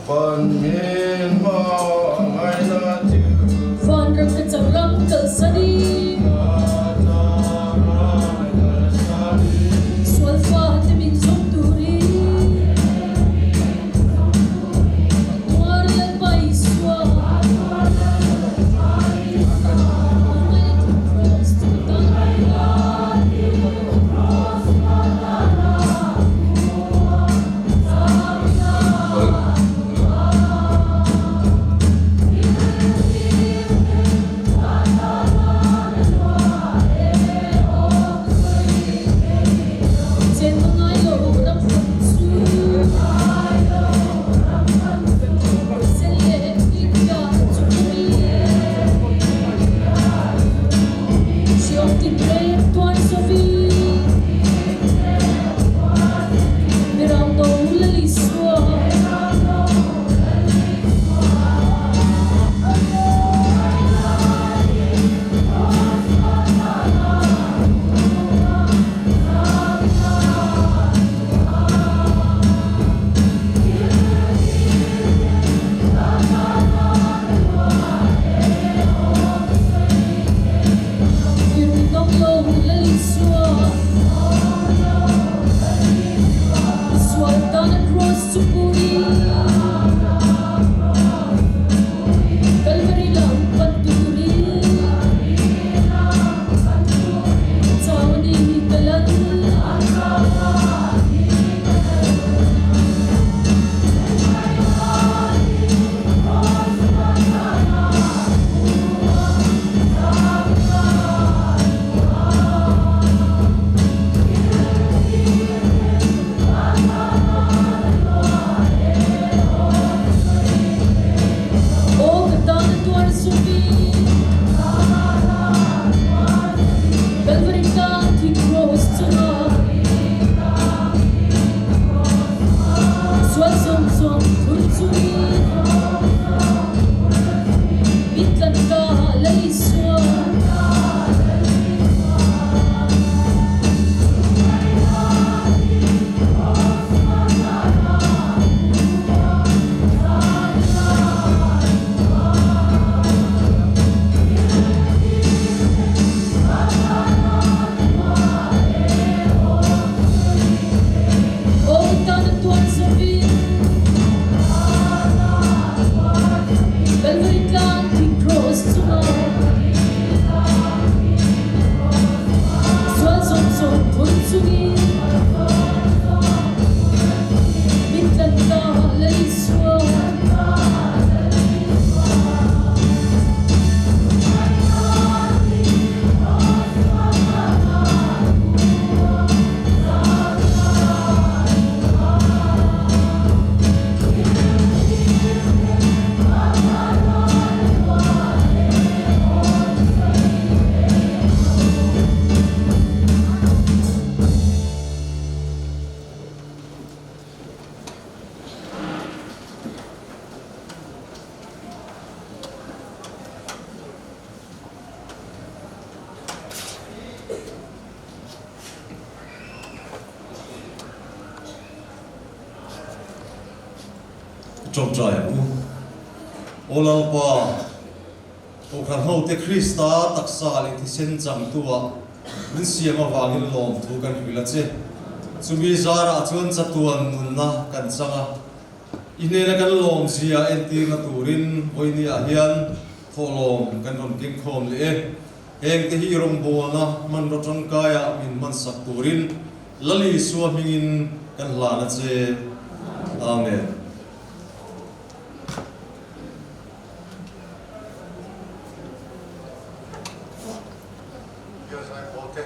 Phần miên mò ngay ra chữ Phần rừng cái chẳng lắm cờ xa đi Xuân pha thì mình sống tù đi Hoa lên bay xua trong trái olalpa o khan ho te Krista taksa le ti sen chang tua min siam awangin lom thu kan hila che chumi zara chuan chatuan munna kan changa inela kan lom zia enti na turin oini a hian tholom kan ron king khom le heng te hi rom bona man ro tong kaya min man sak turin lali suwa mingin kan hlana che amen. Dios ai pote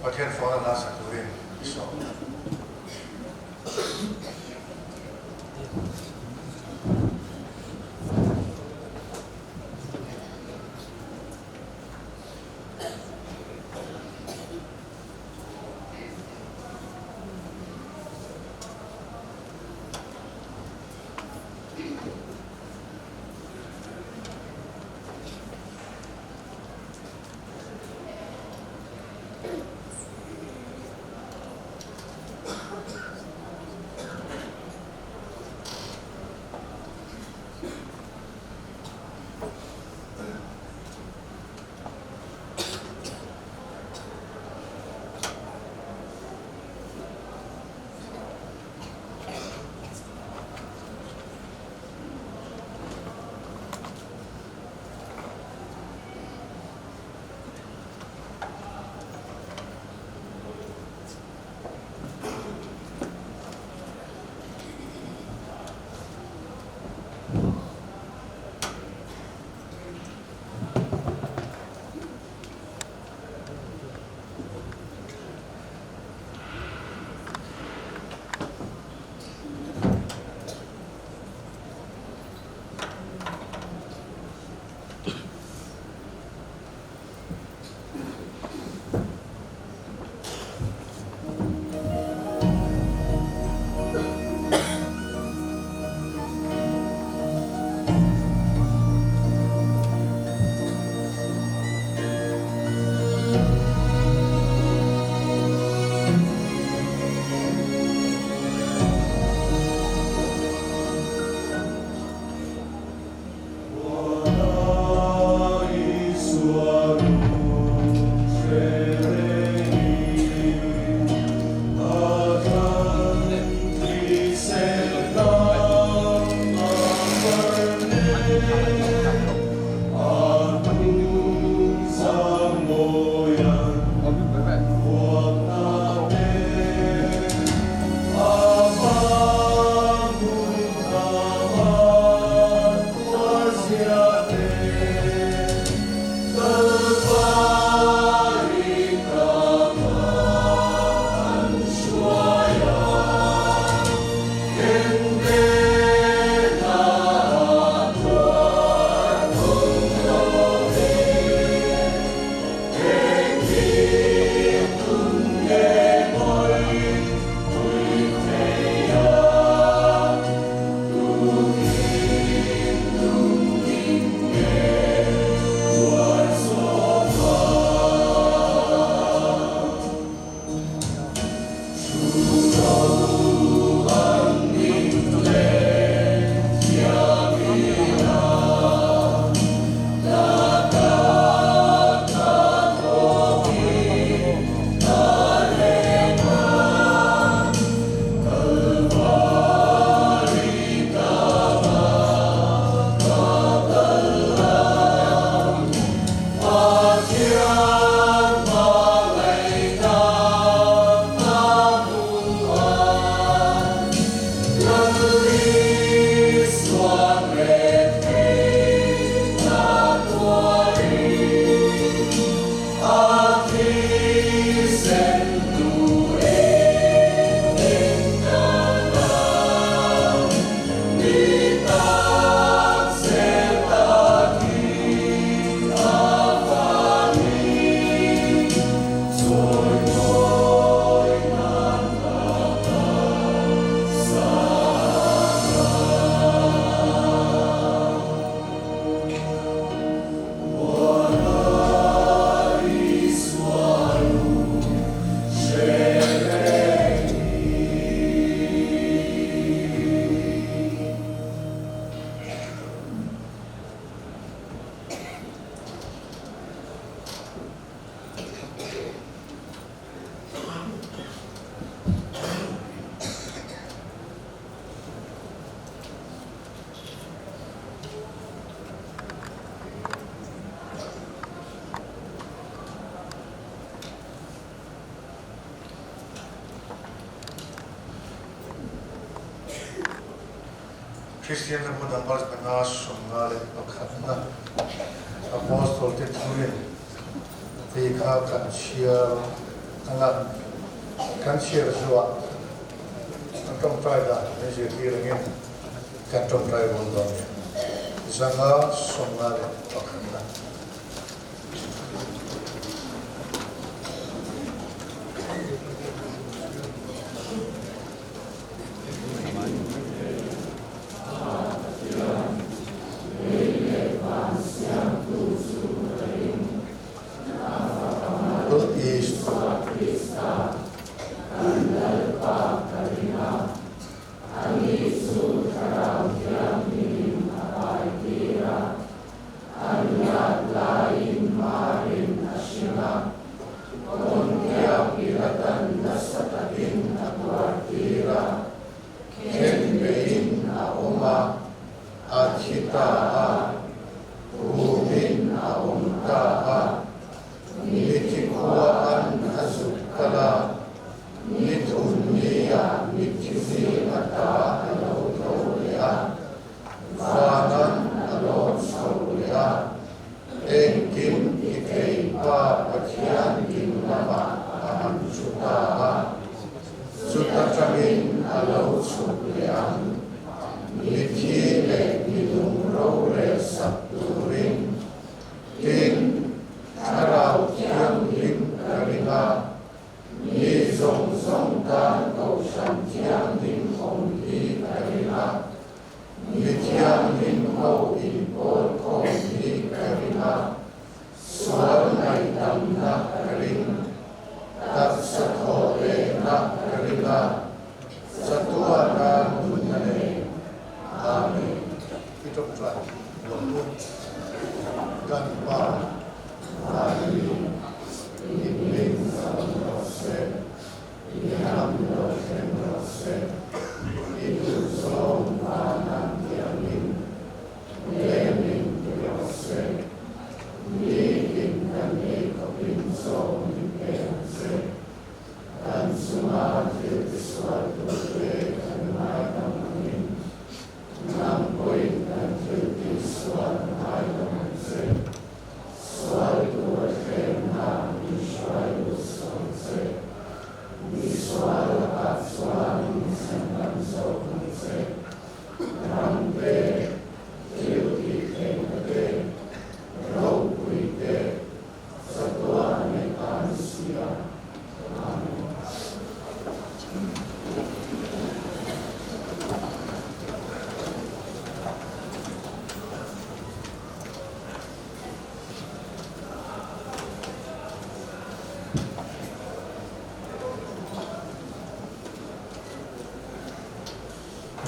pathen fora na sakturin so Christian le mo dang pas kana songa le pakhatna apostol te thurin te kha kan share anga kan share zuwa kan tong trai da ne je ti ringin kan tong trai bol da zanga songa le pakhatna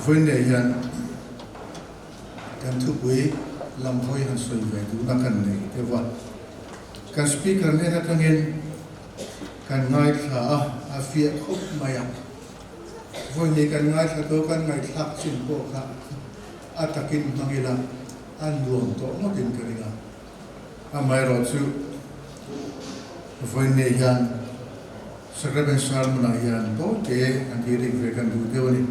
với này hiện kan thu bui lam hoi han soi ve tu na kan nei te wa kan speaker ne na tangin kan ngai tha a fia khop maya voi ni kan ngai tha to kan ngai thak chin ko kha atakin mangila an luang to mo tin karinga amai ro chu voi ne yan sakraben sarmana yan to te an ti ring ve kan du te wani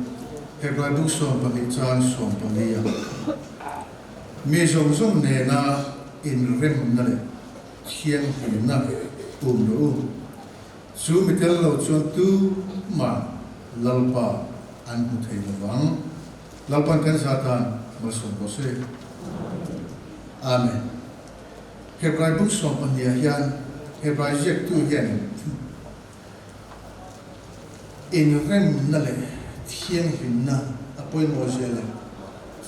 Hebrai buk som pagi chan som pagi ya. Mi som ne na in rem na le, chiang hin na no. Su mi tel lo chuan tu ma lalpa an hu thei wang. Lalpan kan satan ma som ko se. Amen. Hebrai buk som pagi ya Hebrai jek tu yan. In rem na le. Thiên hình na apoi mozela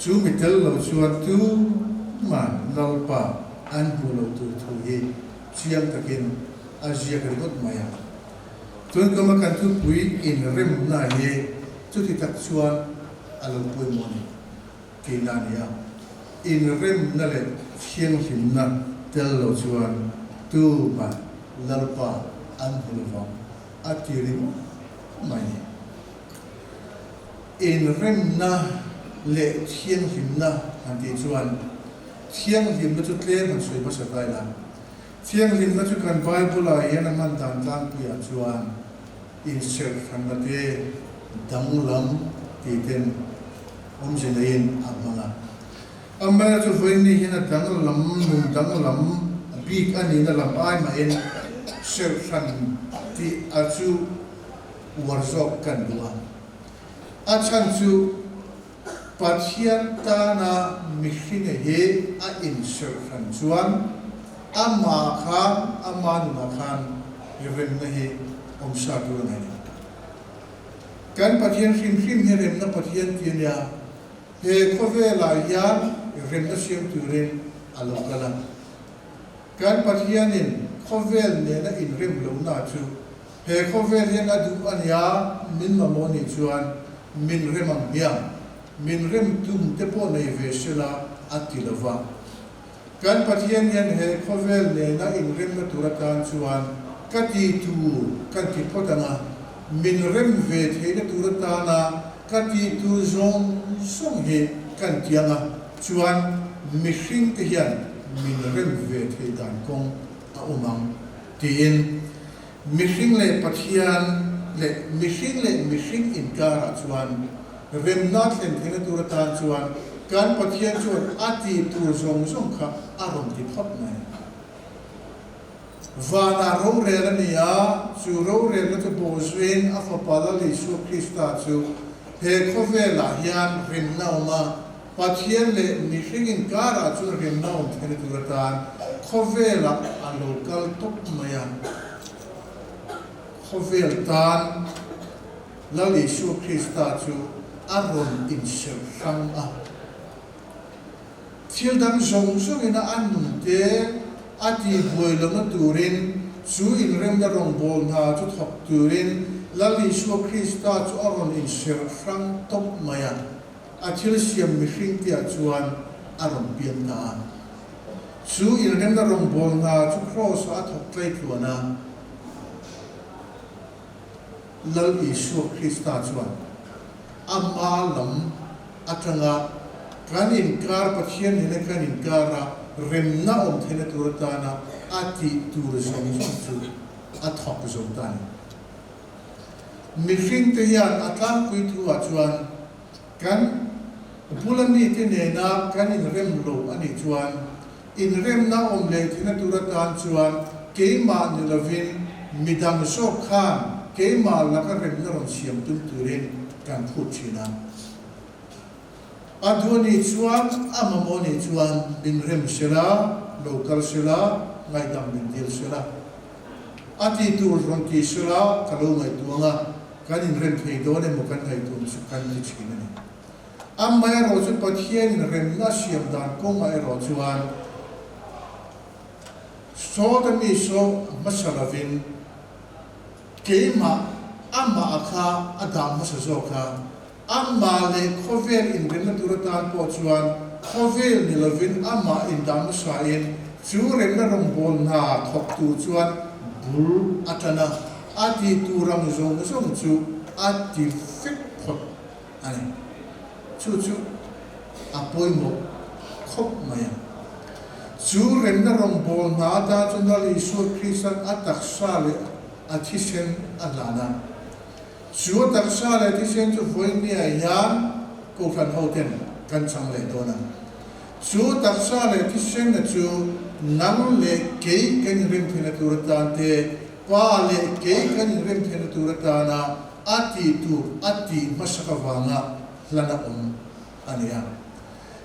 chu mitel lo chuan tu man lalpa an bulo tu thu hi chiang takin azia karimot maya tun kama kan tu pui in rem na he chu ti tak chuan alo poi moni kinania in rem na le thiên hình na tel lo chuan tu man lalpa an bulo va atirim mai in rem na le thiên hình na anh ti chuan thiên hình na chút lên han soi ba sa kai la thiên hình na chu kan bible a yan man dan tang pu ya chuan in ser han na te dang lam ti ten ze lein amanga amma chu voin ni hina dang lam num dang lam big ani na lam ai ma en ser san ti achu warzok kan dua achan chu pathian ta na mihring he a in ser san chuan ama khan ama na khan rem na he omsa tu na ni kan pathian sim sim he rem na pathian ti ya he khove la yan rem na sim tu ren alokala kan pathian in khovel ne na in rem lo na chu he khovel he na du ania min ma mo ni chuan min rem am hiam min rem tum te po nei ve sela atilova kan pathian yan he khovel ne na in rem na turatan chuan kati tu kan ti potanga min rem ve the na turatana kati tu zong song he kan tianga chuan mihring te hian min rem ve the dan kong a umang tin mihring le pathian le mihring in kara chuan rem na thlen thena turatan chuan kan pathian chuan ati tur zong zong kha arom ti phot nai vana ro re la nia chu ro re la te bo zwin a fa pa la li su krista chu he khovela hian rim na ma pathian le mihring in kara chu rim na thena turatan khovela a local top maya khovel tan la li su krista chu aron in ser sang a thil dang zong zong ina annum te ati boilo na turin chu in rem da rong bol na chu thok turin la li su krista chu aron in ser sang top maya athil siam mihring tia chuan aron pian na chu in rem da rong bol na chu cross a thok tlai tuana lal isu krista chuan amma lam atanga kan in kar pathian ne kan in kara rem na om thena turatana ati tur zong chu athok zong tan mihring te hian atlang pui thu a chuan kan bulami te ne na kan in rem lo ani chuan in rem na om le thena turatan chuan keima ni lovin midang so khan keima la ka rem na ron siam tum turin kan phut china aduni chuan amamoni chuan bin rem sela local sela ngai dam bin dil sela ati tur ron ki sela kalo ngai tuanga kan in rem thei do ne mo kan ngai tum su kan ni china ni amma ro chu pathian in rem na siam dan ko ngai ro chuan so da mi so masalavin keima amma akha adam masazoka amma le khovel in rem na turatan po chuan khovel ni lovin amma in dam sain chu rem na rong bol na thok tu chuan bul atana ati turang zong zong chu ati fit phot ani chu apoi mo khop maya chu rem na rong bol na da chundali su krisan atak sale athisen alana chu taksa le ti sen chu foi ni a yan ko khan hoten kan chang le dona chu taksa le ti sen na chu nang le ke kan rim thina turata te pa le ke kan rim thina turata na ati masaka wanga lana ania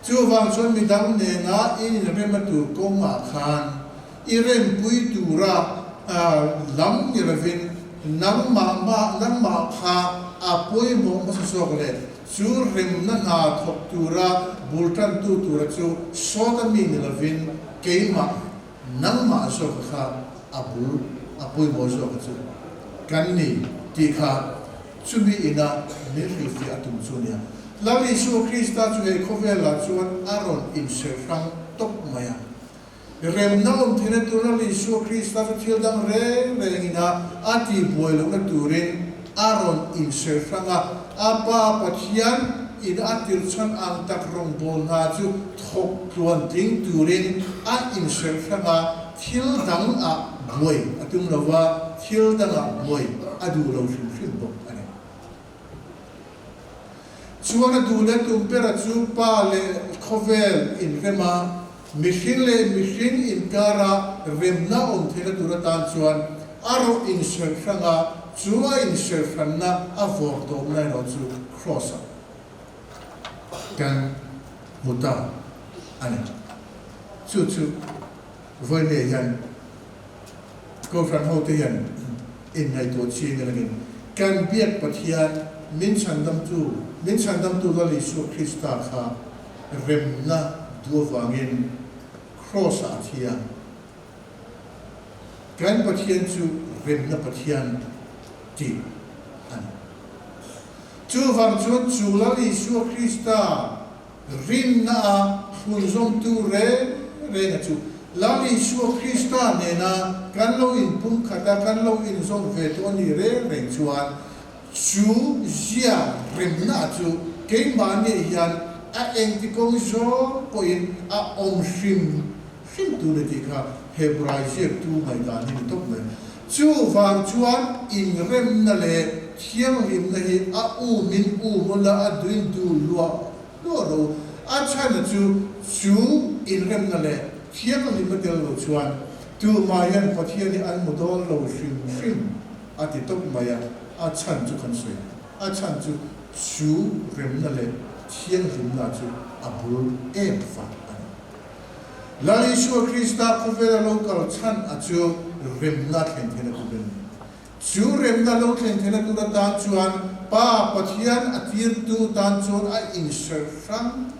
chu wang chon mi dang ne na in rem tu ko ma khan i rem pui tura lam ni ravin nang ma kha apoi mo masokle chu rim na thok tura bultan tu tura chu sota mi ni lavin keima nang ma so kha apoi mo so chu kan ni ti kha chu bi ina ni fi atum chunia lali su krista chu e khovela chuan aron in serang top maya rem na thena turna li su krista chu thil dang re ina ati boilo na turin aron in seranga apa pathian in atil chan ang tak rong bol na chu thok tuan ting turin a in seranga thil dang a boy atum lawa thil dang a boy adu lo sim sim bok ani chuan du le tumpera chu pa le khovel in rema mihring le mihring in kara remna thela dura tan chuan aro in ser franga chua in ser franna a vor to nai ro chu cross kan muta ane chu voi le yan ko fran ho te yan in nai to chi ngin kan biat pathian min chandam tu la Yesu Krista kha remna duwangin cross athia kan pathian chu remna pathian ti an chu wang chu la Yesu Krista rinna hunzom tu re na chu la Yesu Krista nena kan lo in pum khata kan lo in zong ve to ni re chuan chu zia remna chu ke mani yan a eng ti kong zo ko in a om shim tu le ti kha hebrai je tu mai da ni to me chu wang chuan in remna le thiang lim na hi a u min u mola a duin du lo a chana chu in remna le thiang lim na del lo chuan tu ma yan pathian an modol lo shim a ti to mai a chan chu kan sui a chan chu remna le thiang lim na chu abul em fa la Yesu Krista kovela local chan a chu remna thlen ku ben chu remna lo thlen ku da chuan pa pathian atir tu tan chuan a insert sang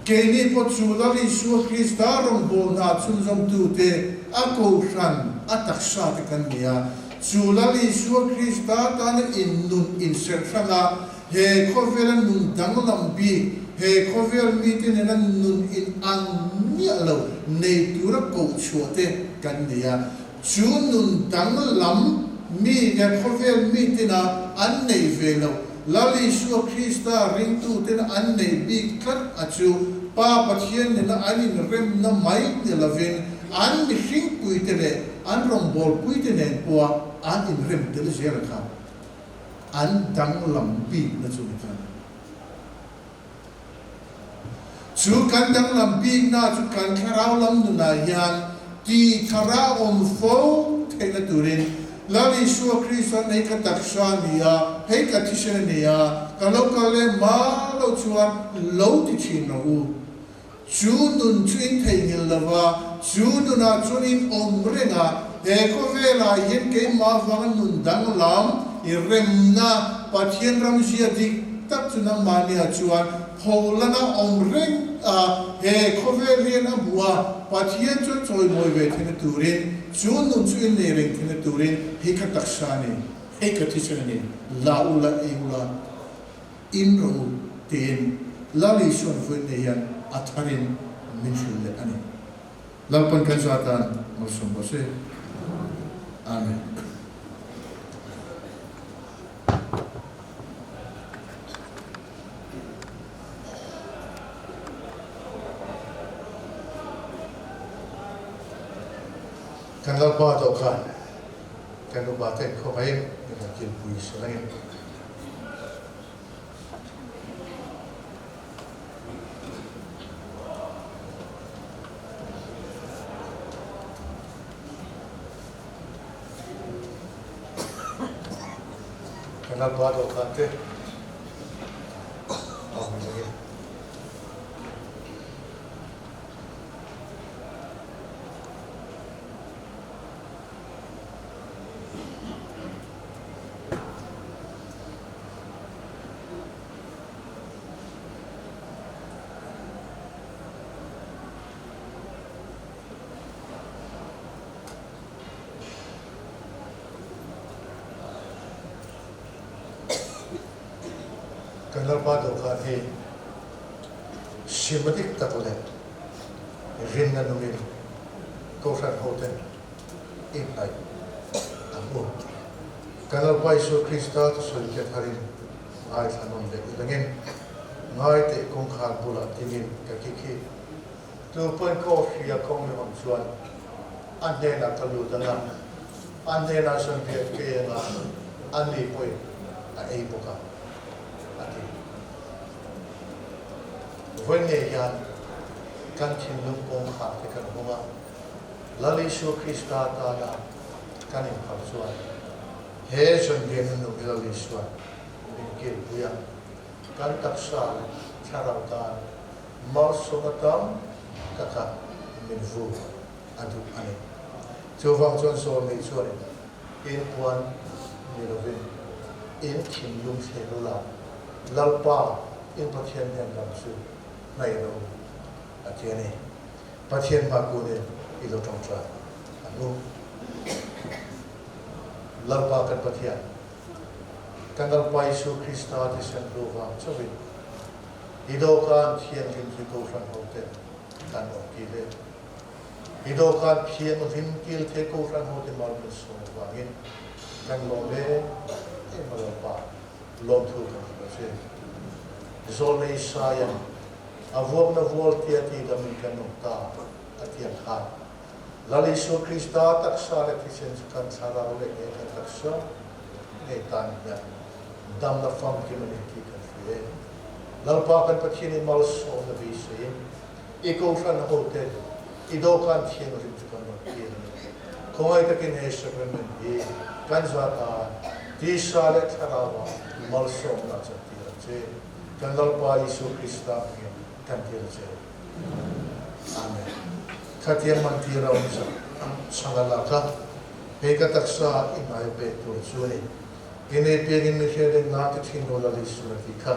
keni po chu la Yesu Krista rom bol na chun jom tu te a ko ran a taksha te kan nia chu la Yesu Krista tan in nun insert sanga he kovela nun dang lam bi he kovel meeting in nun in ang nialo nei tura ko chote kan nia chu nun dang lam mi ne kovel meeting na an nei velo la Yesu Krista ring tu ten an nei bi klat achu pa pathian na anin rem na mai de lavin an mi hring puitene an rombol puitene po an in rem de zera kha an dang lam bi na chu kan chu kan dang lam bi na chu kan kharau lam nu na yan ti thara om fo thela turin la Yesu Krista nei ka taksha nia hei ka tishena nia kalau kale ma lo chuan lo ti chin no chu nun chuin thei ngil lawa chu nuna chunin om renga he ko vela yen ke ma wang nun dang lam i remna pathian ram sia dik tak chuna mania chuan holana om reng he ko velien a bua pathian chu choi moi ve thene turin chu nun chuin ne reng thene turin he ka taksani he ka tisani la ula e ula in ro ten la li shon fu ne yan atharin min shule ani lalpan kan satan mosum bose amen kan lalpa to kan kan ba te ko mai ni kin pui selai kan lalpa to kan te kan lalpa to kan he simadik takole rinna numil ko san hoten in ai amu kan lalpa Yesu Krista to sol ke tharin ai thanon de ilangin ngai te kong khal bula timin ka kiki to pon ko ria kong me om chuan an de na kalu danga an de na son pet ke na an ni poi a ei boka voi ne yan kan thin lung kong kha te kan hunga lali su krista ta la kan in phal chuan he son gen nu lali su in ke buya kan taksa tharau ta mar so tam kaka min vu adu ani chowang chon so nei chuan in puan ni lovin in thin lung se la lalpa in pathian hen lam su nai ro atiani pathian ma ko ne ilo tong tra anu lalpa kan pathian kangal pai su krista ti sen ro wa chobi ido kan thian lim su ko ran ho te kan o ki le ido kan thian rim kil the ko ran ho te mal me so wa ngin kan lo le e ma lalpa lom thu kan se zol nei sayan avok na vol tia ti da min kan ta atian kha lali su krista tak sa le ti sen kan sara le e kan tak sa ne tan ya dam na fam ki mani ki kan fie lalpa kan pathin mal so na vi se iko fan hote ido kan thien rim chu kan no ki khoi ta kin he shakran ni kan za ta ti sa le tharawa mal so na cha ti che kangal pa Yesu Krista kan ti che amen khatia man ti ra umsa sangala ka he ka taksa imai pe tu chuni ine pe gin ni he na ti thin no la li su na ti kha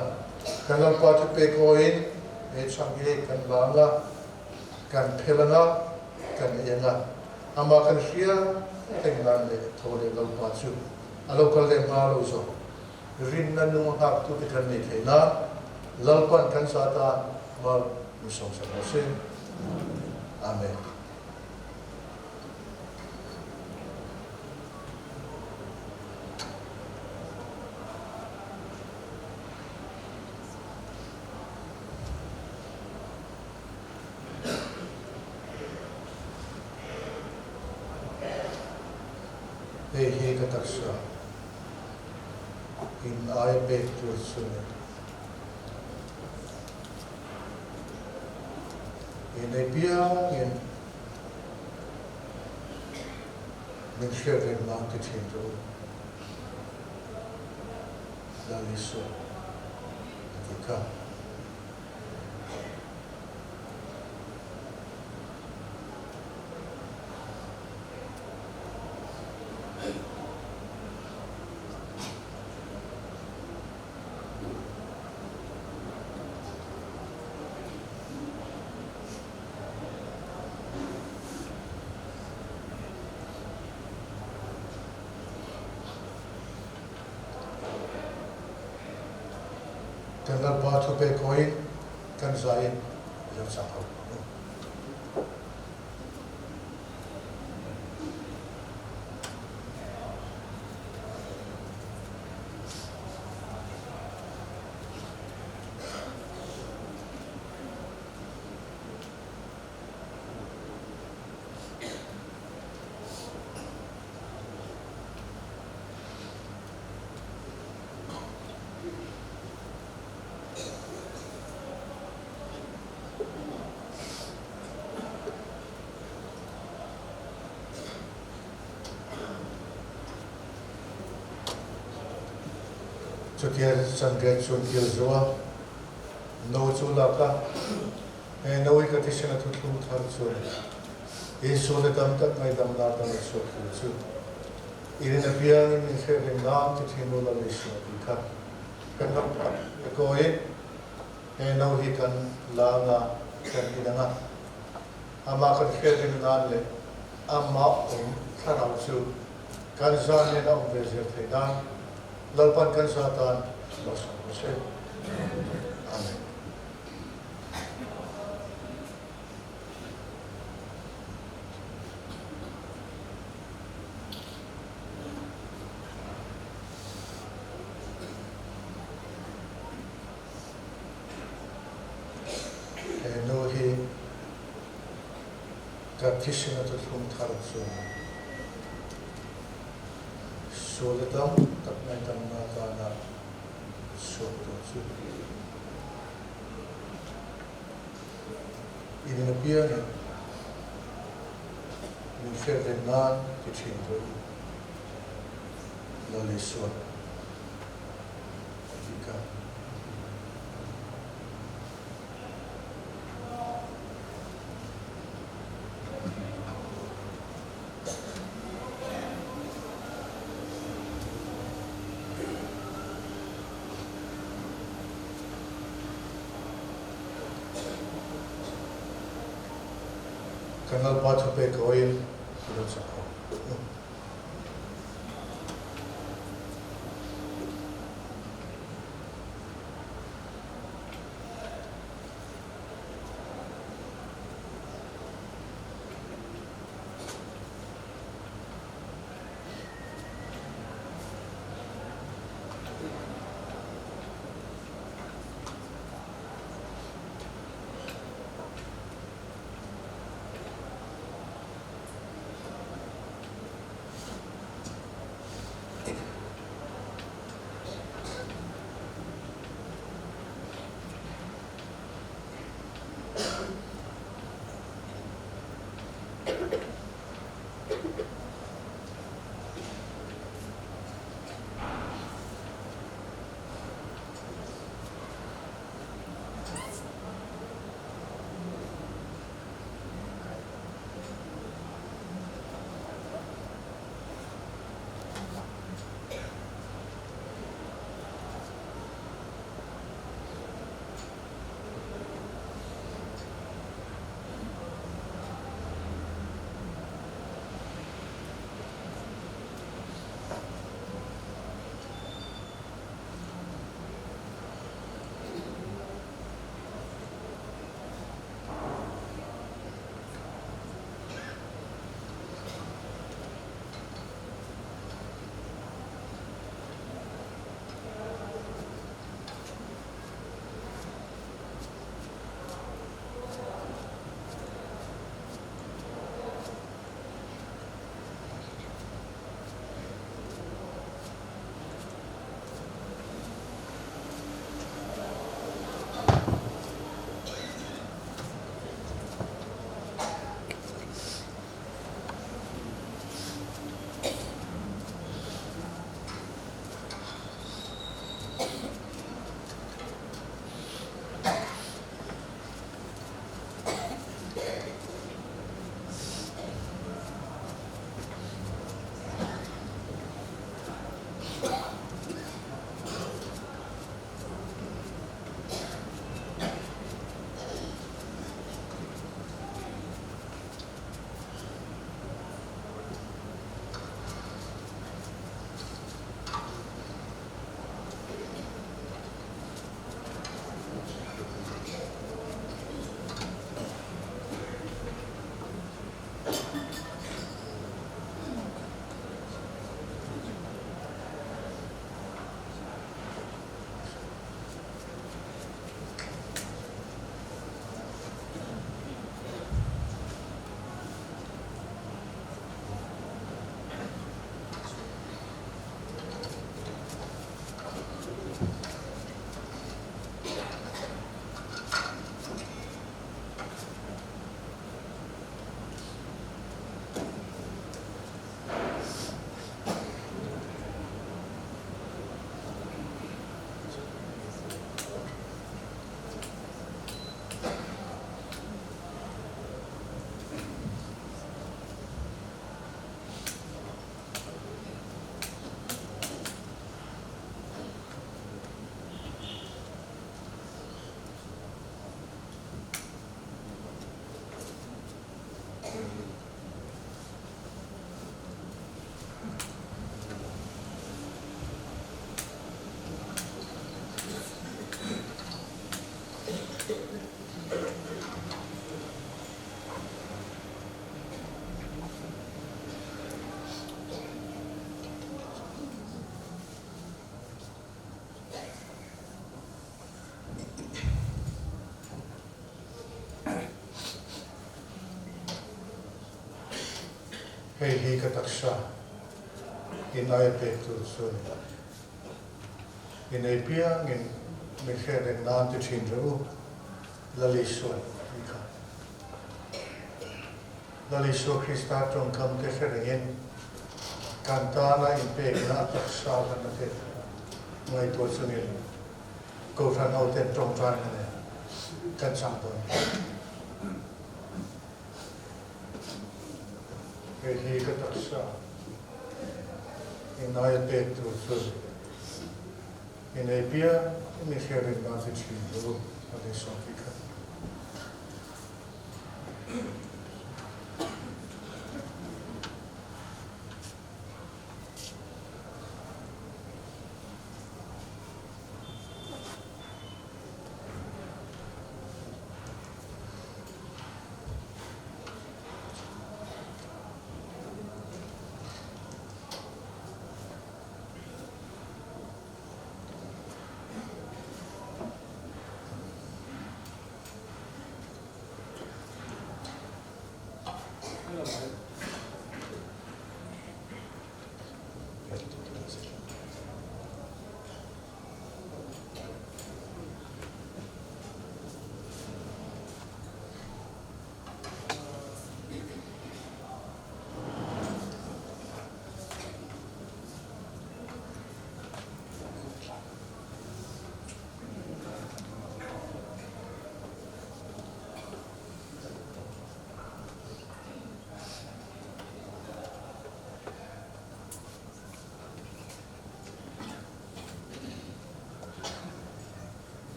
kangal pa tu pe ko in e changi kan langa kan phelanga kan yenga ama kan hria tenglan le thole lo pa chu alo kal le ma lo so rin na nu ha tu te kan ni thena lalpan kan sa ta mal mu song sa se amen he ka taksa in ai be tu sune in ai pia in min sheve na te tinto la liso ka kangal pa tu pe koi kan zai yo sa ho chu tia san ge chun kil zuwa no chu la ka e no I ka ti sena tu tu thar chu e so le dam tak ngai dam na dam so chu irin na pia ni se le na ti thi no la le so ti kha kan kam ko e no hi kan la nga kan ina nga ama kan khe le na le ama thara chu kan za ne na be je the na lalpan kan satan basa se amen no hi ka tishina tu thum thar chu so le tam tak nai tam na ta na so to chu in a piano, in share the non teaching to Laliswa. Kanal path pe koil don't support. Hei kataksha inai pektu sun inai pia ngin mikhe de nan te chin ro lali sun ikha Lali Su Krista trong kam te kherengin kantana in pe na taksa kan te ngai to chunin ko ran au ten trong tran ne kan sam to he ka taksa in ai pe tu chu in ai pia mi kherin ba te chi do ale so ki ka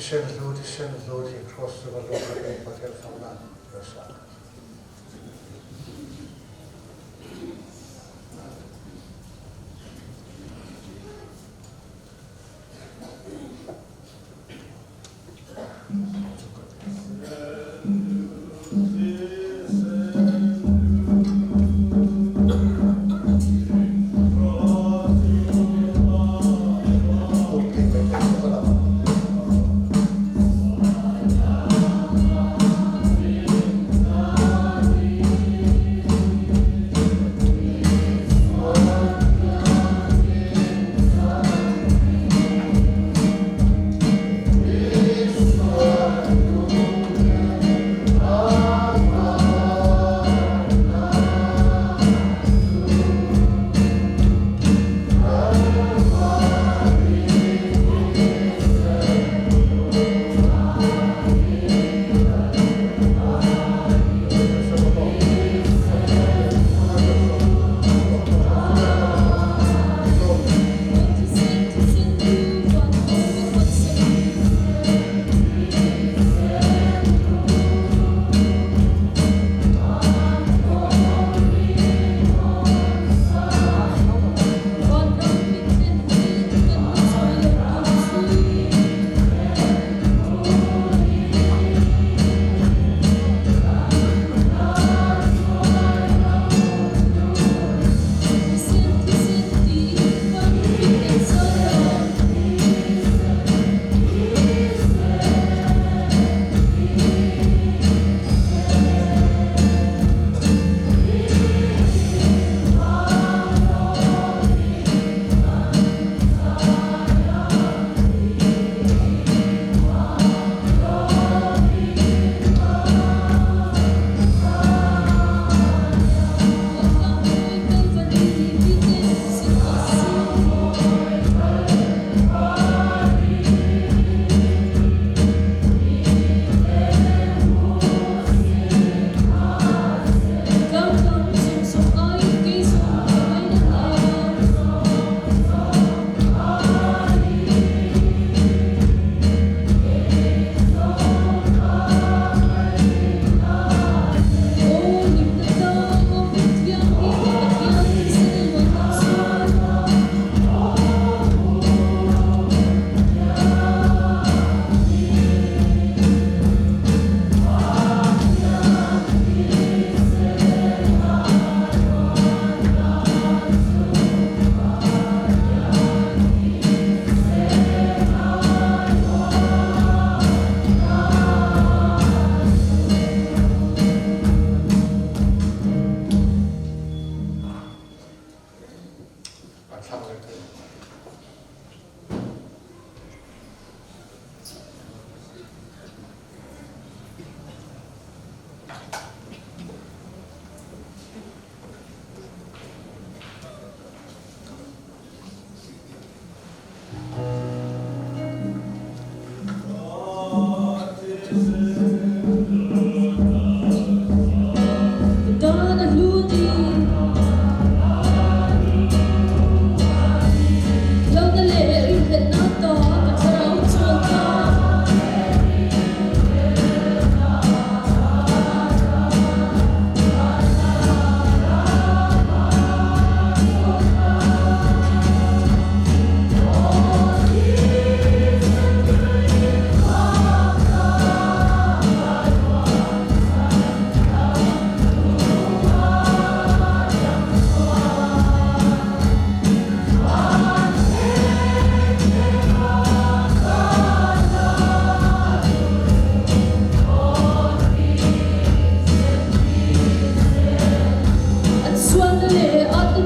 Tishen Lord, he crossed the road and put him from that.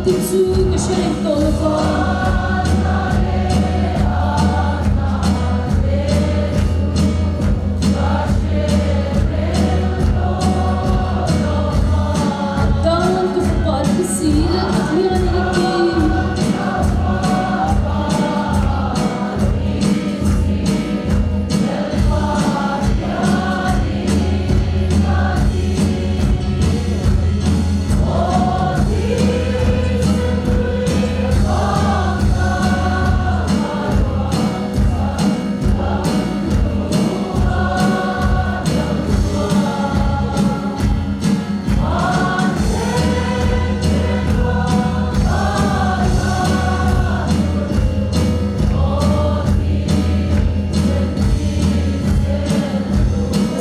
ti chu ka shen to fa dan ka pa ki sila ya ni ki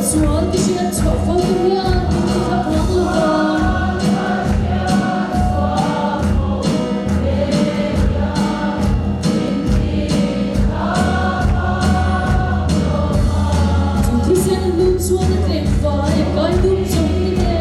Swan ki shen to fa ya ni ki ka pa lo tu sen lu swan na tre fa ya kai du song ni ne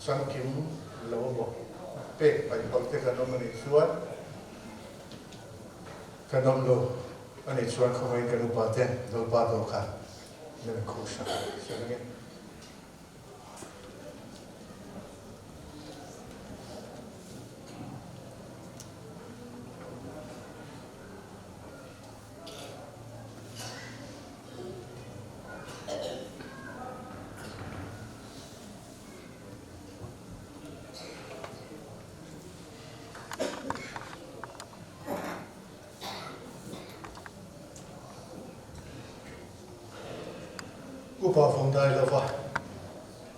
sang kim lo bo pe pai pol te kanom ni chuan kanom lo ani chuan khomai kanu pa ten dol pa do kha ne ko sha sha upa phong dai lova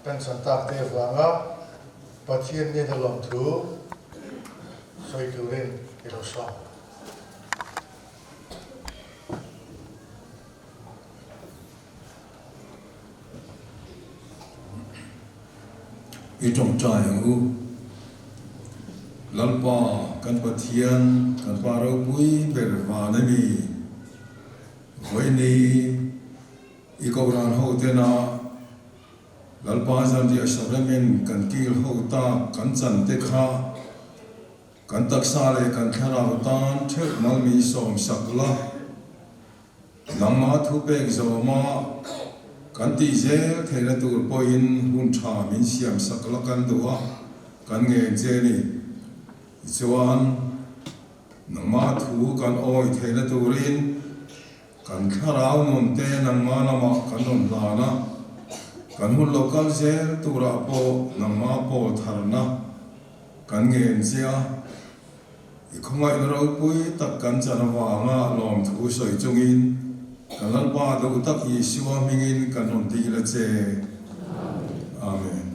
kan san tak te wanga pathian ni da lom thu soi tu ren ilo sa i trong trai u lalpa kan pathian kan paro pui berwa na mi voi ni i ko ran ho te na lalpa zan di asaramen kan kil ho ta kan chan te kha kan taksa le kan thara tan thel mal mi som sakla namma thu pek zo ma kan ti zel thela tur poin hun tha min siam sakla kan duwa kan nge je ni chuan namma thu kan oi thela turin kan kharau non te namma nama kan non lana kan hun local zel tura po namma po tharna kan nge sia i khongai ro pui tak kan chanawa nga lom thu soi chungin kanal pa do tak Yeshua mingin kanon ti la che amen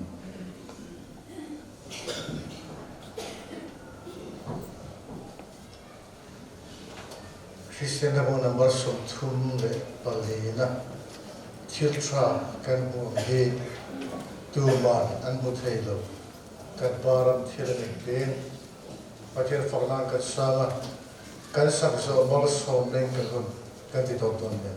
Christian na number so thum le palina thil tra kan mu hi tu man an mu thei lo kan param thil ni ben pathian faklan kan sama kan sak zo mol som leng kan hun kan ti tok ton ne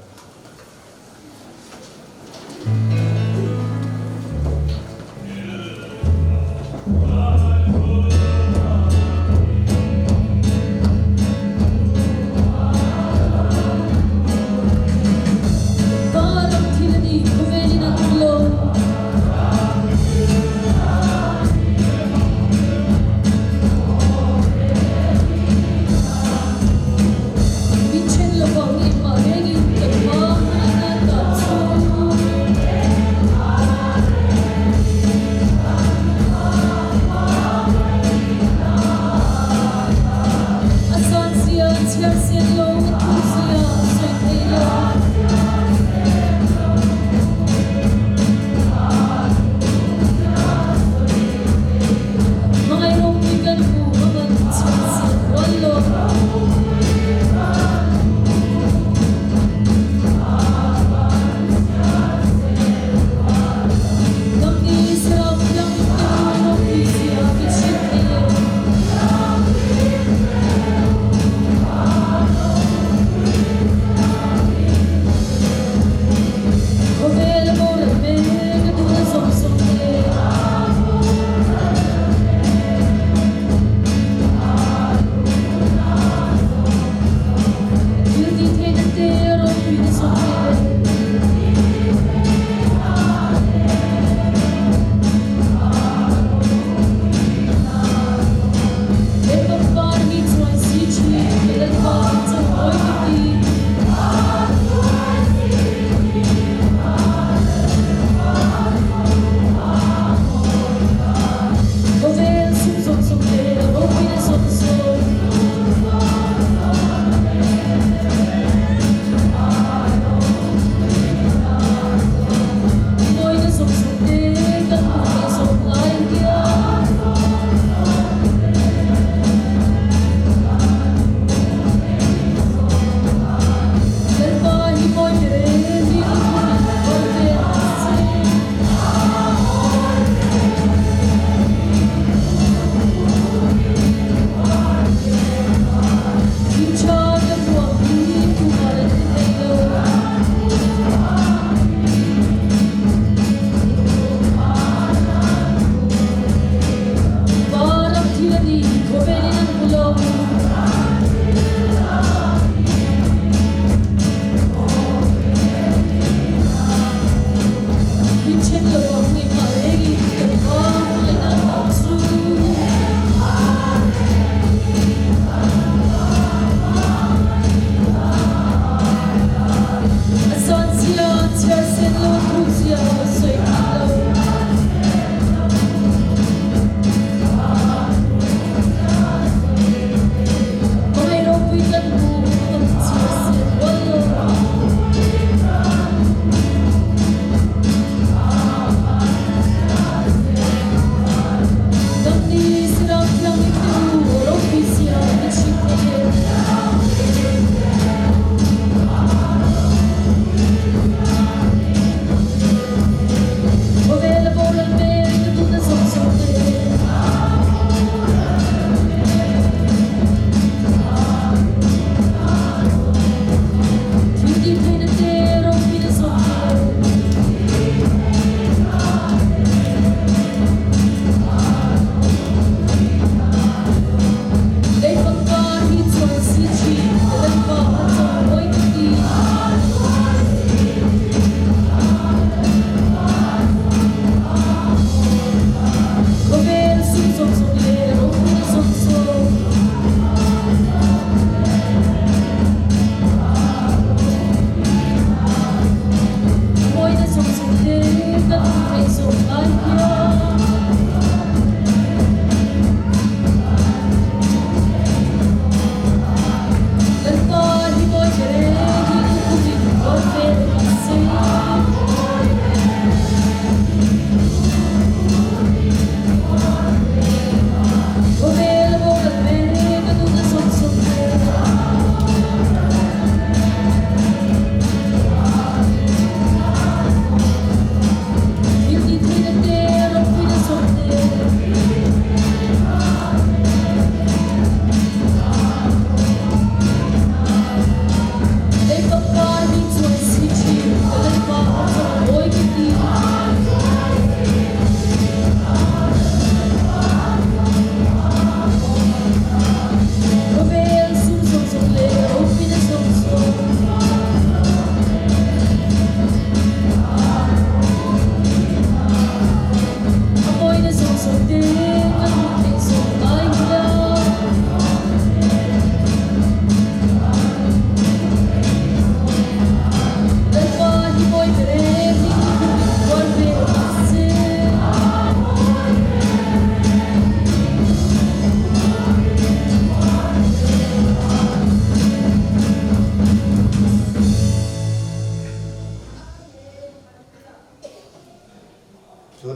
Param thilani kuvelina tullo Vichello pauli maregi kema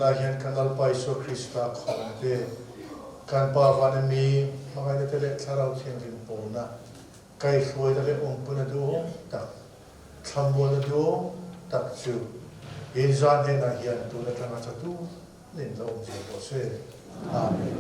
na hian kan alpa Isu Krista khong te kan pa van mi mangai te le tharau thing rin pona kai hloi da le ong puna du tak thambo na du tak chu in zan he na hian tu na tanga chatu nin lo je ko se amen